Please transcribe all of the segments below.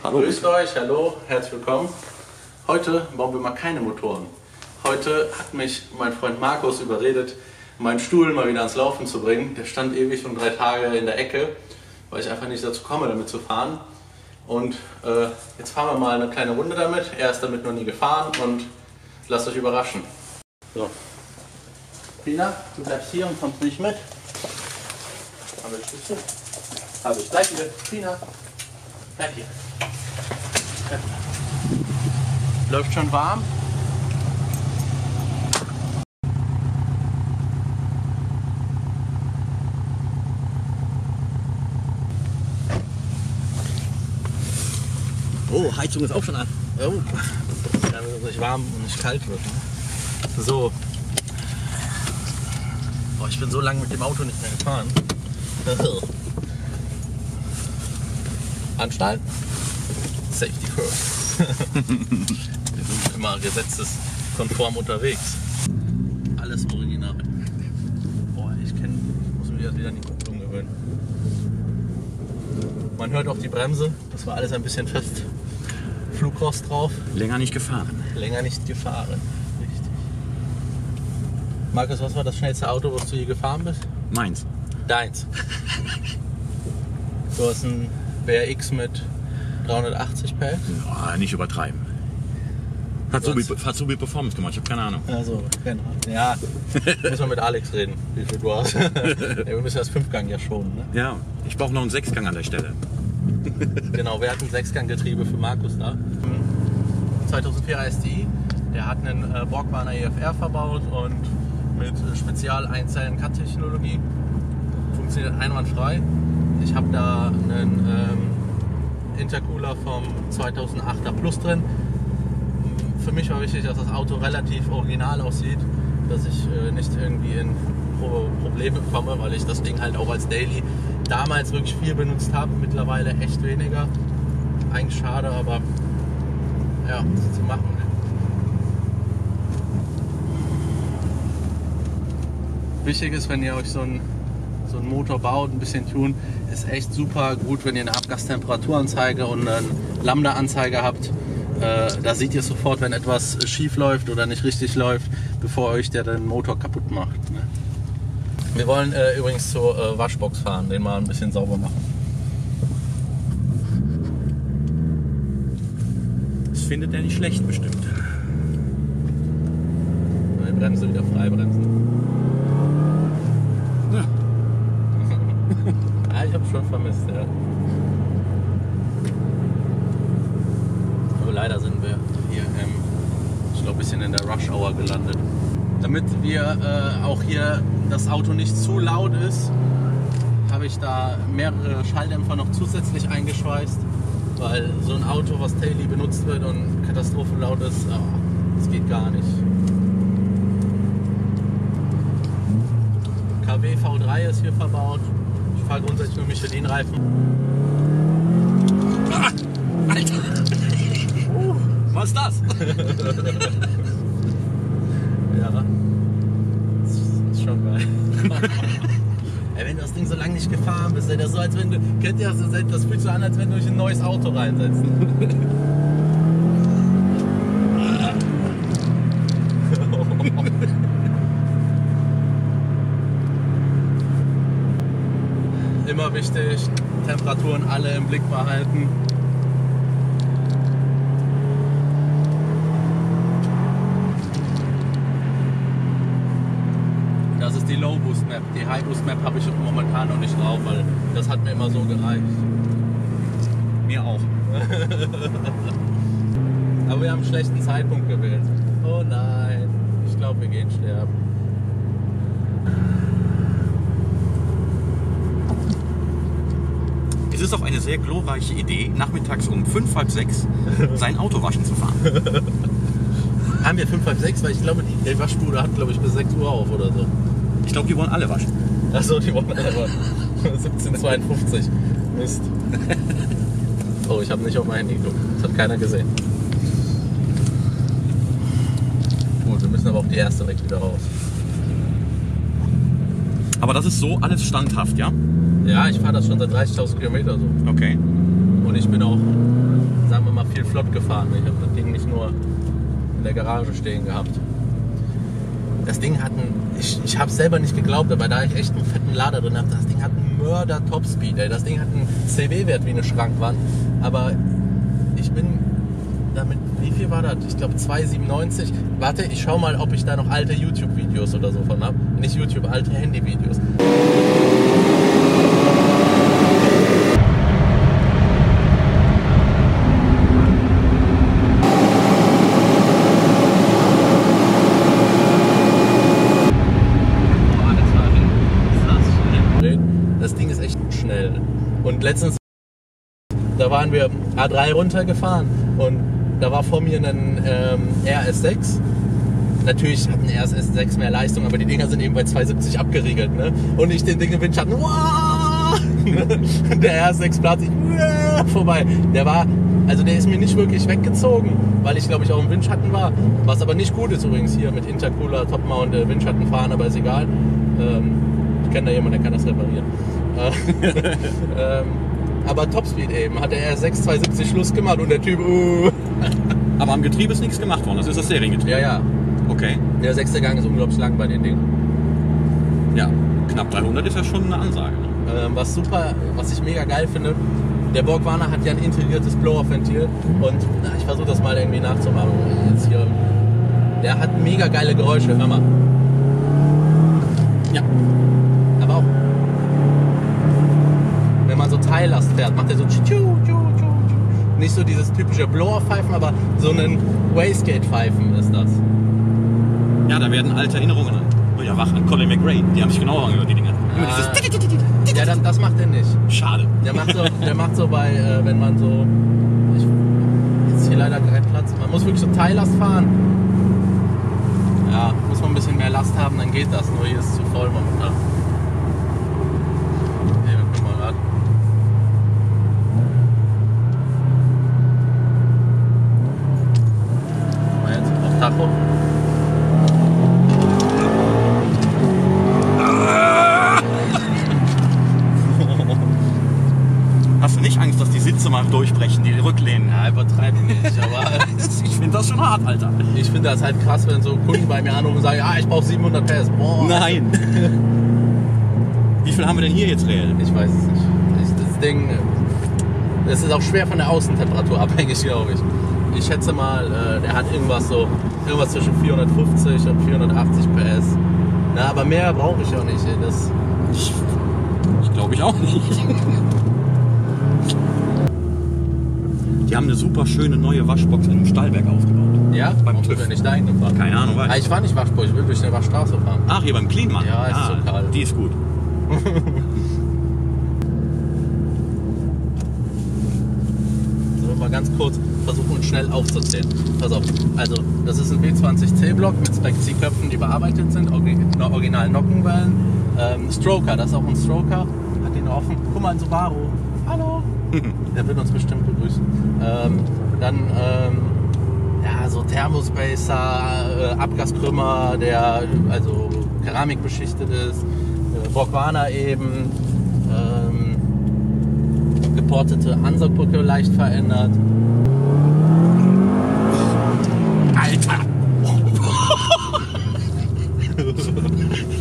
Hallo. Grüßt euch, hallo, herzlich willkommen. Heute bauen wir mal keine Motoren. Heute hat mich mein Freund Markus überredet, meinen Stuhl mal wieder ans Laufen zu bringen. Der stand ewig schon 3 Tage in der Ecke, weil ich einfach nicht dazu komme, damit zu fahren. Und jetzt fahren wir mal eine kleine Runde damit. Er ist damit noch nie gefahren und lasst euch überraschen. So. Pina, du bleibst hier und kommst nicht mit. Habe ich Schlüssel? Habe ich. Bleib hier. Pina, bleib hier. Läuft schon warm. Oh, Heizung ist auch schon an. Oh, damit es nicht warm und nicht kalt wird. Ne? So. Oh, ich bin so lange mit dem Auto nicht mehr gefahren. Anschnallen. Safety first. Wir sind immer gesetzeskonform unterwegs. Alles original. Boah, ich muss mich jetzt wieder an die Kupplung gewöhnen. Man hört auch die Bremse. Das war alles ein bisschen fest. Flugrost drauf. Länger nicht gefahren. Länger nicht gefahren. Richtig. Markus, was war das schnellste Auto, was du je gefahren bist? Meins. Deins. Du hast ein BRX mit 380 PS? Ja, nicht übertreiben. Hat so viel Performance gemacht, ich habe keine Ahnung. Also, keine Ahnung. Ja, muss man mit Alex reden, wie viel du hast. Ja, wir müssen das 5-Gang ja schonen, ne? Ja, ich brauche noch einen 6-Gang an der Stelle. Genau, wir hatten ein 6-Gang-Getriebe für Markus da. 2004er STI, der hat einen Borgwarner EFR verbaut und mit Spezial-Einzellen-Cut-Technologie. Funktioniert einwandfrei. Ich habe da einen Intercooler vom 2008er Plus drin. Für mich war wichtig, dass das Auto relativ original aussieht, dass ich nicht irgendwie in Probleme komme, weil ich das Ding halt auch als Daily damals wirklich viel benutzt habe, mittlerweile echt weniger. Eigentlich schade, aber ja, was zu machen. Wichtig ist, wenn ihr euch so einen Motor baut, ein bisschen tun, ist echt super gut, wenn ihr eine Abgastemperaturanzeige und einen Lambda-Anzeiger habt. Da seht ihr sofort, wenn etwas schief läuft oder nicht richtig läuft, bevor euch der den Motor kaputt macht. Ne? Wir wollen übrigens zur Waschbox fahren, den mal ein bisschen sauber machen. Das findet er nicht schlecht bestimmt. Die Bremse wieder frei bremsen. Ja. Ja, ich habe schon vermisst, ja. Aber leider sind wir hier ich glaube, ein bisschen in der Rush Hour gelandet. Damit wir auch hier das Auto nicht zu laut ist, habe ich da mehrere Schalldämpfer noch zusätzlich eingeschweißt, weil so ein Auto, was daily benutzt wird und katastrophenlaut ist, das geht gar nicht. KW V3 ist hier verbaut. Ich fahre grundsätzlich mit Michelin-Reifen. Ah, Alter! Was ist das? Ja, das ist schon geil. Ey, wenn du das Ding so lange nicht gefahren bist, ey, das ist so, als wenn du, kennt ihr das fühlt sich an, als wenn du dich in ein neues Auto reinsetzt. Immer wichtig, Temperaturen alle im Blick behalten. Das ist die Low Boost Map. Die High Boost Map habe ich momentan noch nicht drauf, weil das hat mir immer so gereicht. Mir auch. Aber wir haben einen schlechten Zeitpunkt gewählt. Oh nein, ich glaube, wir gehen sterben. Es ist auch eine sehr glorreiche Idee, nachmittags um 5, halb 6 sein Auto waschen zu fahren. Haben wir 5, halb 6? Weil ich glaube, die Waschbude hat, glaube ich, bis 6 Uhr auf oder so. Ich glaube, die wollen alle waschen. Achso, die wollen alle waschen. 17:52. Mist. Oh, ich habe nicht auf mein Handy geguckt. Das hat keiner gesehen. Gut, wir müssen aber auch die erste direkt wieder raus. Aber das ist so alles standhaft, ja? Ja, ich fahre das schon seit 30.000 Kilometern so. Okay. Und ich bin auch sagen wir mal, viel flott gefahren. Ich habe das Ding nicht nur in der Garage stehen gehabt. Das Ding hat ich habe es selber nicht geglaubt, aber da ich echt einen fetten Lader drin habe, das Ding hat einen Mörder-Topspeed. Das Ding hat einen CW-Wert wie eine Schrankwand. Aber ich bin damit, wie viel war das? Ich glaube 2,97. Warte, ich schau mal, ob ich da noch alte YouTube-Videos oder so von habe. Nicht YouTube, alte Handy-Videos. Das Ding ist echt schnell. Und letztens, da waren wir A3 runtergefahren und da war vor mir ein RS6. Natürlich hat ein RS6 mehr Leistung, aber die Dinger sind eben bei 270 abgeriegelt. Ne? Und ich den Ding im Windschatten, der RS6 plötzlich vorbei. Der ist mir nicht wirklich weggezogen, weil ich glaube ich auch im Windschatten war. Was aber nicht gut ist übrigens hier mit Intercooler, Topmount, Windschatten fahren, aber ist egal. Ich kenne da jemanden, der kann das reparieren. Aber Topspeed eben, hat der R6 270 Schluss gemacht und der Typ Aber am Getriebe ist nichts gemacht worden, das ist das Seriengetriebe. Ja, ja. Okay. Der 6. Gang ist unglaublich lang bei den Dingen. Ja, knapp 300 ist ja schon eine Ansage. Ne? Was ich mega geil finde, der Borgwarner hat ja ein integriertes Blow-Off-Ventil und ich versuche das mal irgendwie nachzumachen. Jetzt hier. Der hat mega geile Geräusche, hör mal. Ja. Aber auch wenn man so Teillast fährt, macht er so nicht so dieses typische Blower-Pfeifen, aber so ein Wastegate-Pfeifen ist das. Ja, da werden alte Erinnerungen wieder wach an Colin McRae. Die haben sich genauso angehört, die Dinger. Ja, das macht er nicht. Schade. Der macht so bei, wenn man so... Jetzt hier leider kein Platz. Man muss wirklich so Teillast fahren. Ja, muss man ein bisschen mehr Last haben, dann geht das. Nur hier ist es zu voll momentan. Okay, wir gucken mal gerade. Mal jetzt auf Tacho. Hast du nicht Angst, dass die Sitze mal durchbrechen, die Rücklehnen? Ja, übertreib nicht, aber Ich finde das schon hart, Alter. ich finde das halt krass, wenn so Kunden bei mir anrufen und sagen, ich brauche 700 PS. Boah. Nein. Wie viel haben wir denn hier jetzt reell? Ich weiß es nicht. Das Ding, das ist auch schwer von der Außentemperatur abhängig, glaube ich. Ich schätze mal, der hat irgendwas zwischen 450 und 480 PS. Na, aber mehr brauche ich auch nicht. Ich glaube ich auch nicht. Die haben eine super schöne neue Waschbox in einem Stallberg aufgebaut. Ja? Beim Warum TÜV. sind wir nicht dahin gefahren? Keine Ahnung, was. Ich fahre nicht Waschbox, ich will durch eine Waschstraße fahren. Ach, hier beim Cleanmann. Ja, ist so kalt. Die ist gut. Sollen wir mal ganz kurz versuchen, schnell aufzuzählen. Pass auf, also das ist ein W20C-Block mit Spec C-Köpfen, die bearbeitet sind, original Nockenwellen. Stroker, das ist auch ein Stroker, hat den offen. Guck mal, ein Subaru. Hallo. Der wird uns bestimmt begrüßen. So Thermospacer, Abgaskrümmer, der also Keramik beschichtet ist. Borgwarner eben. Geportete Ansaugbrücke leicht verändert. Alter!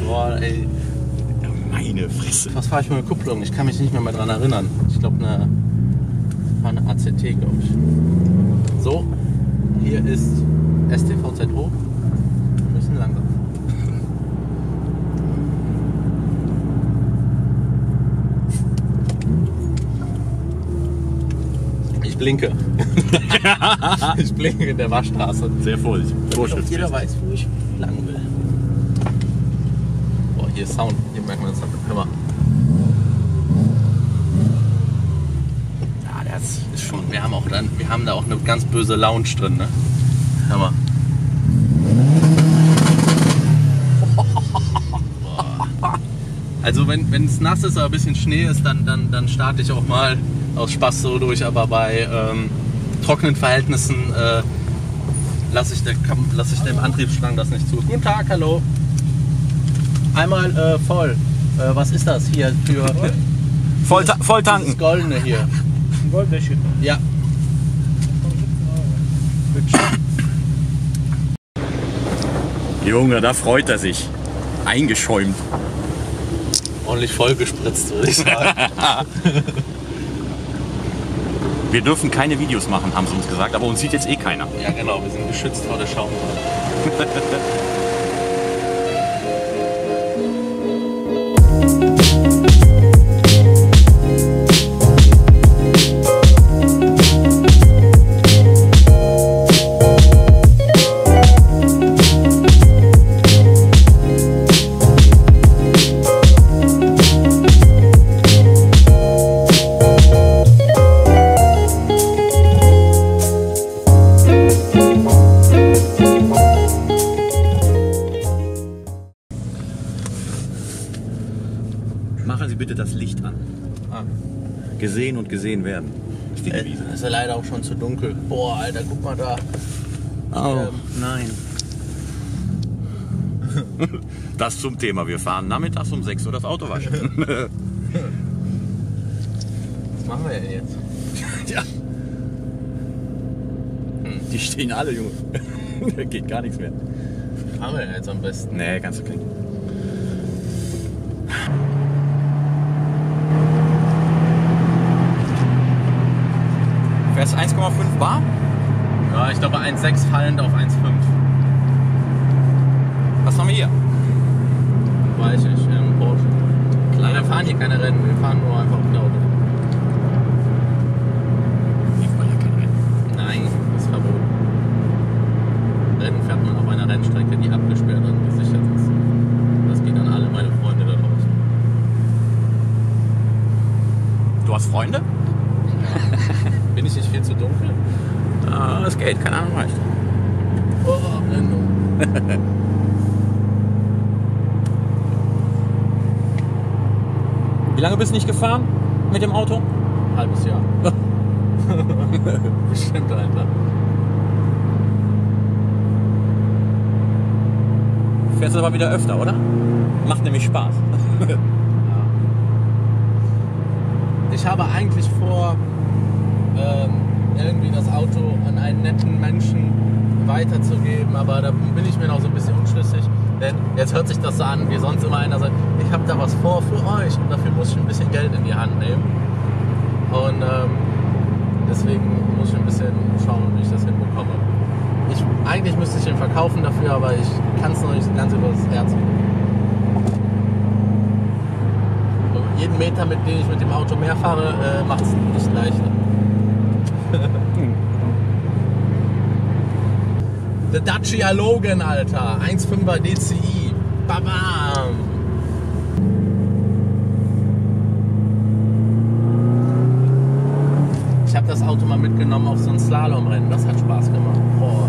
Boah, ey. Ja, meine Fresse. Was fahre ich für eine Kupplung? Ich kann mich nicht mehr dran erinnern. Ich glaube, eine ACT, glaube ich. So, hier ist STVZO. Wir müssen langsam. Ich blinke. Ich blinke in der Waschstraße. Sehr vorsichtig. Damit jeder weiß, wo ich lang will. Boah, hier ist Sound. Hier merkt man das. Hör mal. Ja, das ist schon. Wir haben da auch eine ganz böse Lounge drin, ne? Hör mal. Also wenn es nass ist oder ein bisschen Schnee ist, dann starte ich auch mal aus Spaß so durch, aber bei trockenen Verhältnissen lasse ich dem Antriebsstrang das nicht zu. Guten Tag, hallo. Einmal voll. Was ist das hier für... Voll tanken. Das Goldene hier. Goldwäsche. Ja. Junge, da freut er sich. Eingeschäumt. Ordentlich vollgespritzt, würde ich sagen. Wir dürfen keine Videos machen, haben sie uns gesagt, aber uns sieht jetzt eh keiner. Ja genau, wir sind geschützt vor der Schaumwand. Machen Sie bitte das Licht an. Ah. Gesehen und gesehen werden. Ist die Devise. Ist ja leider auch schon zu dunkel. Boah, Alter, guck mal da. Oh, nein. Das zum Thema. Wir fahren nachmittags um 6 Uhr das Auto waschen. Was machen wir denn jetzt? Ja. Die stehen alle, Junge. Da geht gar nichts mehr. Was machen wir denn jetzt am besten? Nee, kannst du kriegen. Fährst 1,5 bar? Ja, ich glaube 1,6 fallend auf 1,5. Was haben wir hier? Weiß ich, Porsche. Kleiner, wir fahren hier keine Rennen, wir fahren nur einfach auf Auto. Wir wollen ja kein Rennen. Nein, das ist verboten. Rennen fährt man auf einer Rennstrecke, die abgesperrt und gesichert ist. Das geht an alle meine Freunde da draußen. Du hast Freunde? Bin ich nicht viel zu dunkel? Ah, es geht, keine Ahnung, reicht. Oh, Blendung. Wie lange bist du nicht gefahren mit dem Auto? Halbes Jahr. Bestimmt, Alter. Fährst du aber wieder öfter, oder? Macht nämlich Spaß. Ja. Ich habe eigentlich vor, irgendwie das Auto an einen netten Menschen weiterzugeben, aber da bin ich mir noch so ein bisschen unschlüssig, denn jetzt hört sich das so an, wie sonst immer einer sagt, ich habe da was vor für euch und dafür muss ich ein bisschen Geld in die Hand nehmen und deswegen muss ich ein bisschen schauen, wie ich das hinbekomme. Eigentlich müsste ich ihn verkaufen dafür, aber ich kann es noch nicht ganz über das Herz bringen. Jeden Meter, mit dem ich mit dem Auto mehr fahre, macht es nicht leichter. Der Dacia Logan, Alter. 1,5er DCI. Babam! Ich habe das Auto mal mitgenommen auf so ein Slalomrennen. Das hat Spaß gemacht. Boah,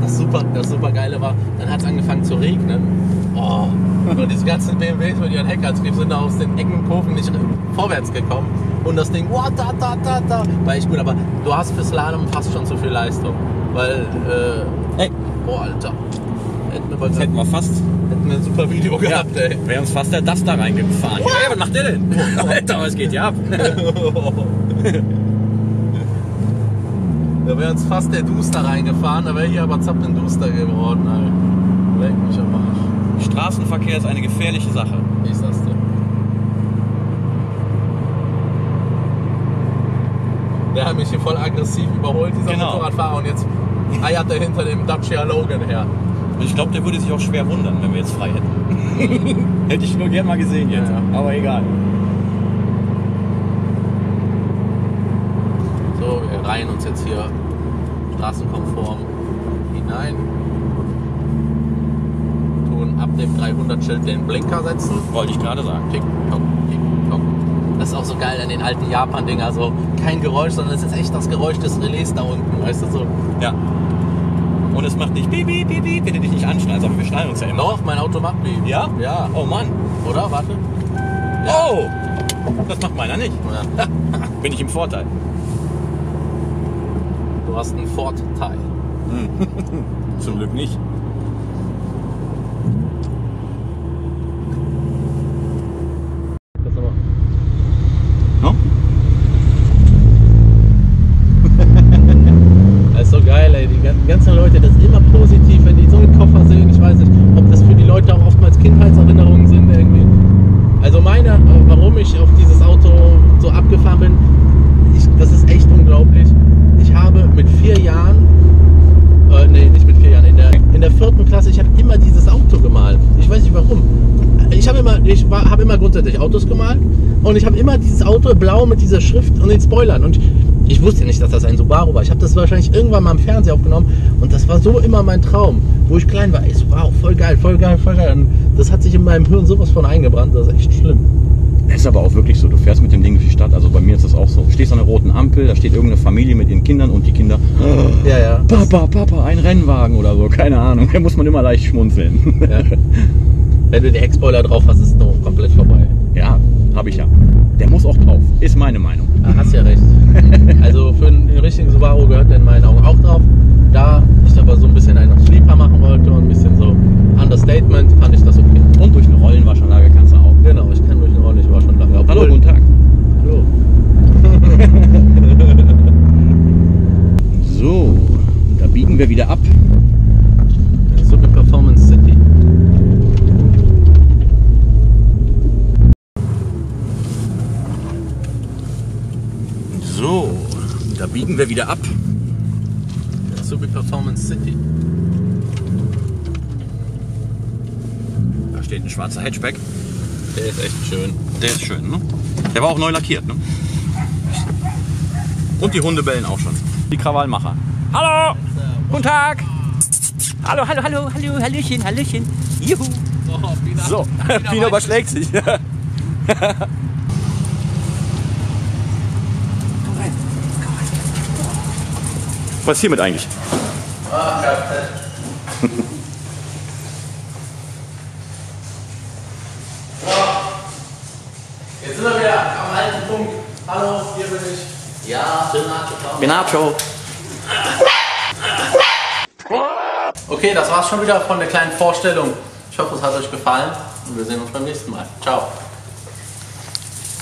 das super Geile war, dann hat es angefangen zu regnen. Oh, und diese ganzen BMWs mit ihren Heckantrieb sind da aus den engen Kurven nicht vorwärts gekommen. Und das Ding, war echt gut, aber du hast für Slalom fast schon zu viel Leistung. Weil, Hey. Boah, Alter. Hätten wir ein super Video gehabt, ja, ey. Wäre uns fast der Duster reingefahren. Hey, was macht der denn? Alter, was geht hier ab? Da wäre uns fast der Duster reingefahren, da wäre hier aber zapp ein Duster geworden, Alter. Leck mich am Arsch. Straßenverkehr ist eine gefährliche Sache. Wie ist das denn? Der hat mich hier voll aggressiv überholt, dieser Motorradfahrer, und jetzt eiert er hinter dem Dacia Logan her. Ich glaube, der würde sich auch schwer wundern, wenn wir jetzt frei hätten. Hätte ich nur gern mal gesehen jetzt, Ja. aber egal. So, wir reihen uns jetzt hier straßenkonform hinein. Tun ab dem 300-Schild den Blinker setzen. Wollte ich gerade sagen. Tick, tock, tick, tock. Das ist auch so geil an den alten Japan-Dinger. Also kein Geräusch, sondern es ist echt das Geräusch des Relais da unten. Weißt du so? Ja. Und es macht nicht piep, piep, piep, piep, wenn du dich nicht anschnallst, aber wir schnallen uns ja immer. Doch, mein Auto macht Piep. Ja? Ja. Oh Mann. Oder? Warte. Oh! Das macht meiner nicht. Ja. Bin ich im Vorteil. Du hast einen Vorteil. Zum Glück nicht. Das aber. No? Das ist so geil, ey. hab immer grundsätzlich Autos gemalt und ich habe immer dieses Auto blau mit dieser Schrift und den Spoilern und ich wusste nicht, dass das ein Subaru war. Ich habe das wahrscheinlich irgendwann mal im Fernsehen aufgenommen und das war so immer mein Traum, wo ich klein war. Ich so, wow, voll geil, voll geil, voll geil. Und das hat sich in meinem Hirn sowas von eingebrannt, das ist echt schlimm. Das ist aber auch wirklich so, du fährst mit dem Ding durch die Stadt, also bei mir ist das auch so. Du stehst an einer roten Ampel, da steht irgendeine Familie mit ihren Kindern und die Kinder, Ja. Papa, ein Rennwagen oder so, keine Ahnung, da muss man immer leicht schmunzeln. Ja. Wenn du den Heckspoiler drauf hast, ist es noch komplett vorbei. Ja, habe ich ja. Der muss auch drauf, ist meine Meinung. Ah, hast ja recht. Also für einen richtigen Subaru gehört der in meinen Augen auch drauf. Da ich aber so ein bisschen einen Sleeper machen wollte und ein bisschen so Understatement, fand ich das okay. Und durch eine Rollenwaschanlage kannst du auch. Genau, ich kann durch eine Rollenwaschanlage. Hallo, guten Tag. Hallo. So, da biegen wir wieder ab. Super Performance City. So, da biegen wir wieder ab. Super Performance City. Da steht ein schwarzer Hatchback. Der ist echt schön. Der ist schön, ne? Der war auch neu lackiert, ne? Und die Hunde bellen auch schon. Die Krawallmacher. Hallo! Guten Tag! Hallo, Hallöchen. Juhu! So, Pino überschlägt sich. Was ist hiermit eigentlich? Jetzt sind wir wieder am alten Punkt. Hallo, hier bin ich. Ja, Benacho. Okay, das war's schon wieder von der kleinen Vorstellung. Ich hoffe, es hat euch gefallen und wir sehen uns beim nächsten Mal. Ciao.